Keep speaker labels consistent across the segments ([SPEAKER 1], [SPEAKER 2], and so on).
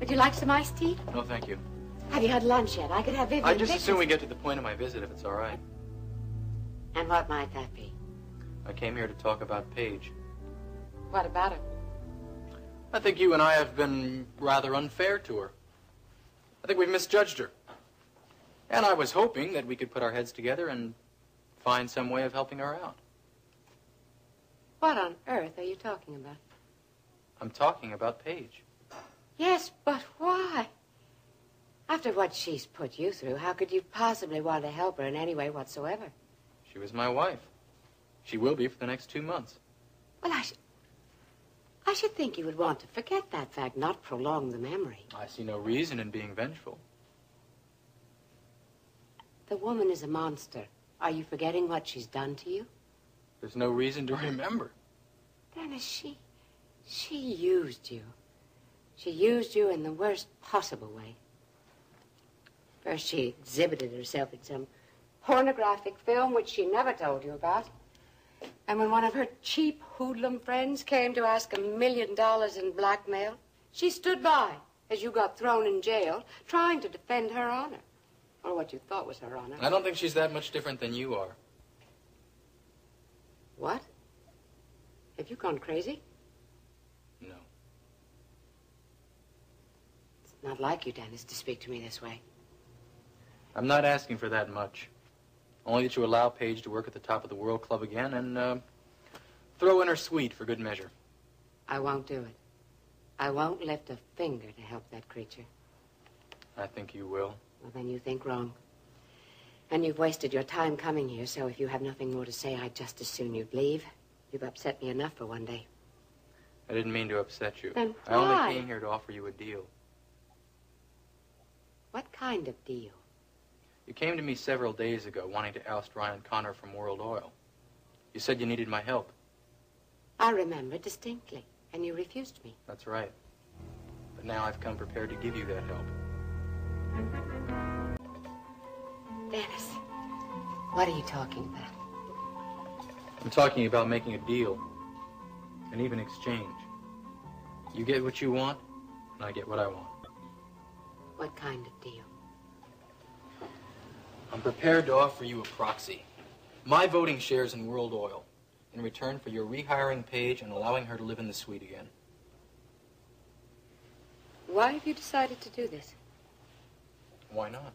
[SPEAKER 1] Would you like some iced tea?
[SPEAKER 2] No, thank you.
[SPEAKER 1] Have you had lunch yet? I could have Vivian.
[SPEAKER 2] I just assume we get to the point of my visit, if it's all right.
[SPEAKER 1] And what might that be?
[SPEAKER 2] I came here to talk about Paige.
[SPEAKER 1] What about her?
[SPEAKER 2] I think you and I have been rather unfair to her. I think we've misjudged her. And I was hoping that we could put our heads together and find some way of helping her out.
[SPEAKER 1] What on earth are you talking about?
[SPEAKER 2] I'm talking about Paige.
[SPEAKER 1] Yes, but why? After what she's put you through, how could you possibly want to help her in any way whatsoever?
[SPEAKER 2] She was my wife. She will be for the next 2 months.
[SPEAKER 1] Well, I should think you would want to forget that fact, not prolong the memory.
[SPEAKER 2] I see no reason in being vengeful.
[SPEAKER 1] The woman is a monster. Are you forgetting what she's done to you?
[SPEAKER 2] There's no reason to remember.
[SPEAKER 1] Dennis, she used you. She used you in the worst possible way. First, she exhibited herself in some pornographic film which she never told you about. And when one of her cheap hoodlum friends came to ask $1 million in blackmail, she stood by as you got thrown in jail, trying to defend her honor. Or what you thought was her honor.
[SPEAKER 2] I don't think she's that much different than you are.
[SPEAKER 1] What? Have you gone crazy?
[SPEAKER 2] No.
[SPEAKER 1] It's not like you, Dennis, to speak to me this way.
[SPEAKER 2] I'm not asking for that much. Only that you allow Paige to work at the top of the World Club again and throw in her suite for good measure.
[SPEAKER 1] I won't do it. I won't lift a finger to help that creature.
[SPEAKER 2] I think you will.
[SPEAKER 1] Well, then you think wrong. And you've wasted your time coming here, so if you have nothing more to say, I'd just as soon you'd leave. You've upset me enough for one day.
[SPEAKER 2] I didn't mean to upset you.
[SPEAKER 1] Then
[SPEAKER 2] I
[SPEAKER 1] why?
[SPEAKER 2] only came here to offer you a deal.
[SPEAKER 1] What kind of deal?
[SPEAKER 2] You came to me several days ago wanting to oust Ryan Connor from World Oil. You said you needed my help.
[SPEAKER 1] I remember distinctly, and you refused me.
[SPEAKER 2] That's right. But now I've come prepared to give you that help.
[SPEAKER 1] Dennis, what are you talking about?
[SPEAKER 2] I'm talking about making a deal. An even exchange. You get what you want, and I get what I want.
[SPEAKER 1] What kind of deal?
[SPEAKER 2] I'm prepared to offer you a proxy. My voting shares in World Oil in return for your rehiring Paige and allowing her to live in the suite again.
[SPEAKER 1] Why have you decided to do this?
[SPEAKER 2] Why not?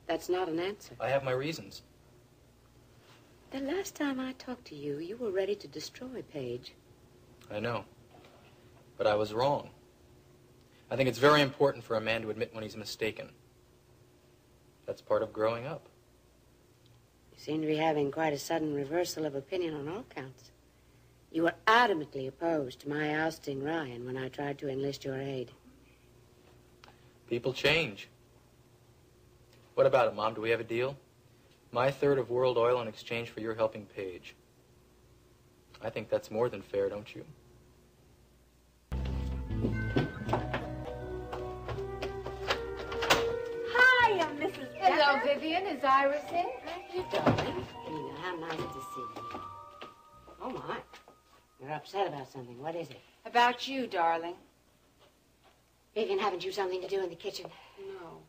[SPEAKER 1] That's not an answer.
[SPEAKER 2] I have my reasons.
[SPEAKER 1] The last time I talked to you, you were ready to destroy Paige.
[SPEAKER 2] I know. But I was wrong. I think it's very important for a man to admit when he's mistaken. That's part of growing up.
[SPEAKER 1] You seem to be having quite a sudden reversal of opinion on all counts. You were adamantly opposed to my ousting Ryan when I tried to enlist your aid.
[SPEAKER 2] People change. What about it, Mom? Do we have a deal? My third of World Oil in exchange for your helping Paige. I think that's more than fair, don't you?
[SPEAKER 3] Hi, I'm Mrs.
[SPEAKER 4] Hello, Vivian. Is Iris in?
[SPEAKER 1] You darling. Nina, how nice to see you. Oh, my. You're upset about something. What is it?
[SPEAKER 4] About you, darling.
[SPEAKER 1] Vivian, haven't you something to do in the kitchen?
[SPEAKER 3] No.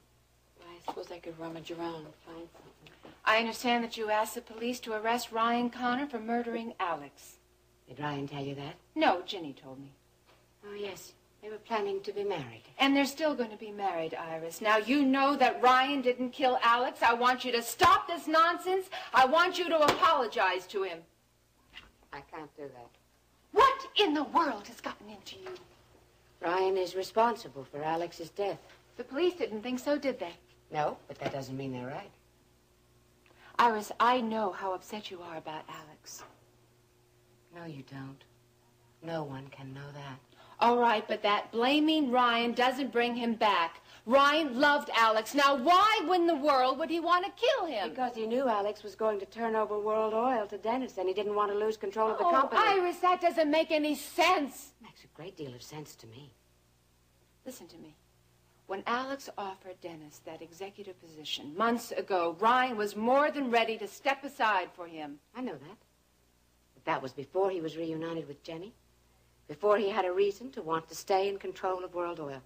[SPEAKER 3] I suppose I could rummage around and find something.
[SPEAKER 4] I understand that you asked the police to arrest Ryan Connor for murdering Alex.
[SPEAKER 1] Did Ryan tell you that?
[SPEAKER 4] No, Ginny told me.
[SPEAKER 1] Oh, yes. They were planning to be married.
[SPEAKER 4] And they're still going to be married, Iris. Now, you know that Ryan didn't kill Alex. I want you to stop this nonsense. I want you to apologize to him.
[SPEAKER 1] I can't do that.
[SPEAKER 4] What in the world has gotten into you?
[SPEAKER 1] Ryan is responsible for Alex's death.
[SPEAKER 4] The police didn't think so, did they?
[SPEAKER 1] No, but that doesn't mean they're right.
[SPEAKER 4] Iris, I know how upset you are about Alex.
[SPEAKER 1] No, you don't. No one can know that.
[SPEAKER 4] All right, but that blaming Ryan doesn't bring him back. Ryan loved Alex. Now, why in the world would he want to kill him?
[SPEAKER 1] Because he knew Alex was going to turn over World Oil to Dennis, and he didn't want to lose control of the company.
[SPEAKER 4] Iris, that doesn't make any sense.
[SPEAKER 1] Makes a great deal of sense to me.
[SPEAKER 4] Listen to me. When Alex offered Dennis that executive position months ago, Ryan was more than ready to step aside for him.
[SPEAKER 1] I know that. But that was before he was reunited with Jenny. Before he had a reason to want to stay in control of World Oil.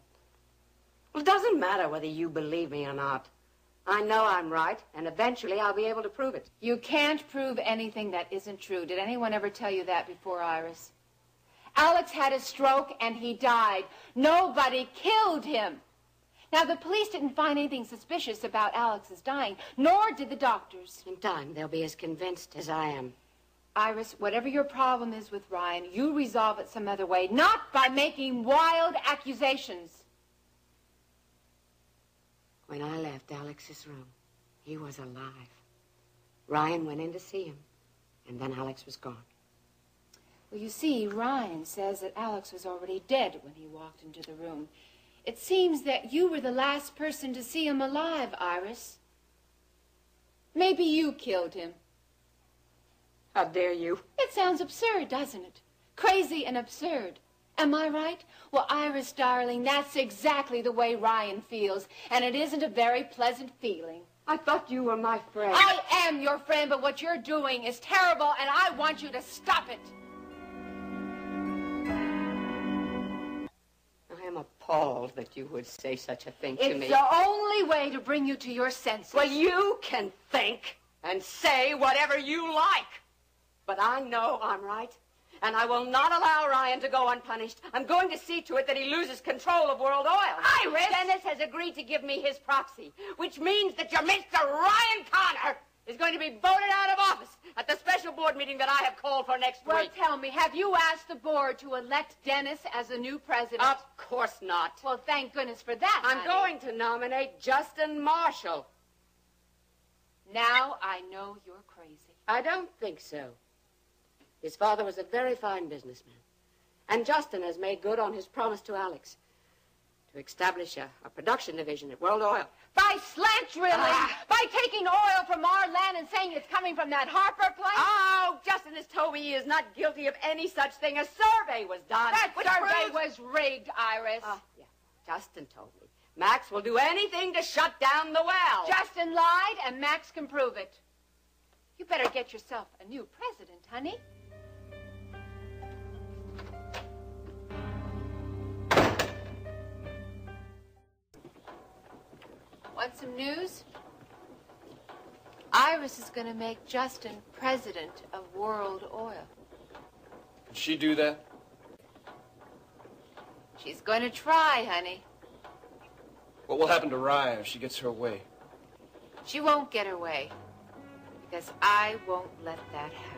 [SPEAKER 1] Well, it doesn't matter whether you believe me or not. I know I'm right, and eventually I'll be able to prove it.
[SPEAKER 4] You can't prove anything that isn't true. Did anyone ever tell you that before, Iris? Alex had a stroke and he died. Nobody killed him. Now, the police didn't find anything suspicious about Alex's dying, nor did the doctors.
[SPEAKER 1] In time, they'll be as convinced as I am.
[SPEAKER 4] Iris, whatever your problem is with Ryan, you resolve it some other way, not by making wild accusations.
[SPEAKER 1] When I left Alex's room, he was alive. Ryan went in to see him, and then Alex was gone.
[SPEAKER 4] Well, you see, Ryan says that Alex was already dead when he walked into the room. It seems that you were the last person to see him alive, Iris. Maybe you killed him.
[SPEAKER 1] How dare you?
[SPEAKER 4] It sounds absurd, doesn't it? Crazy and absurd. Am I right? Well, Iris, darling, that's exactly the way Ryan feels, and it isn't a very pleasant feeling.
[SPEAKER 1] I thought you were my friend.
[SPEAKER 4] I am your friend, but what you're doing is terrible, and I want you to stop it.
[SPEAKER 1] I am appalled that you would say such a thing to me.
[SPEAKER 4] It's the only way to bring you to your senses.
[SPEAKER 1] Well, you can think and say whatever you like. But I know I'm right. And I will not allow Ryan to go unpunished. I'm going to see to it that he loses control of World Oil.
[SPEAKER 4] Iris!
[SPEAKER 1] Dennis has agreed to give me his proxy, which means that your Mr. Ryan Connor is going to be voted out of office at the special board meeting that I have called for next
[SPEAKER 4] Well,
[SPEAKER 1] week.
[SPEAKER 4] tell me, have you asked the board to elect Dennis as the new president?
[SPEAKER 1] Of course not.
[SPEAKER 4] Well, thank goodness for that,
[SPEAKER 1] I'm
[SPEAKER 4] honey.
[SPEAKER 1] going to nominate Justin Marshall.
[SPEAKER 4] Now I know you're crazy.
[SPEAKER 1] I don't think so. His father was a very fine businessman. And Justin has made good on his promise to Alex to establish a production division at World Oil.
[SPEAKER 4] By slant drilling, by taking oil from our land and saying it's coming from that Harper place?
[SPEAKER 1] Oh, Justin has told me he is not guilty of any such thing. A survey was done.
[SPEAKER 4] That
[SPEAKER 1] which
[SPEAKER 4] survey
[SPEAKER 1] proves...
[SPEAKER 4] was rigged, Iris.
[SPEAKER 1] Yeah, Justin told me. Max will do anything to shut down the well.
[SPEAKER 4] Justin lied, and Max can prove it. You better get yourself a new president, honey. Want some news? Iris is going to make Justin president of World Oil.
[SPEAKER 5] Can she do that?
[SPEAKER 4] She's going to try, honey.
[SPEAKER 5] What will happen to Ryan if she gets her way?
[SPEAKER 4] She won't get her way, because I won't let that happen.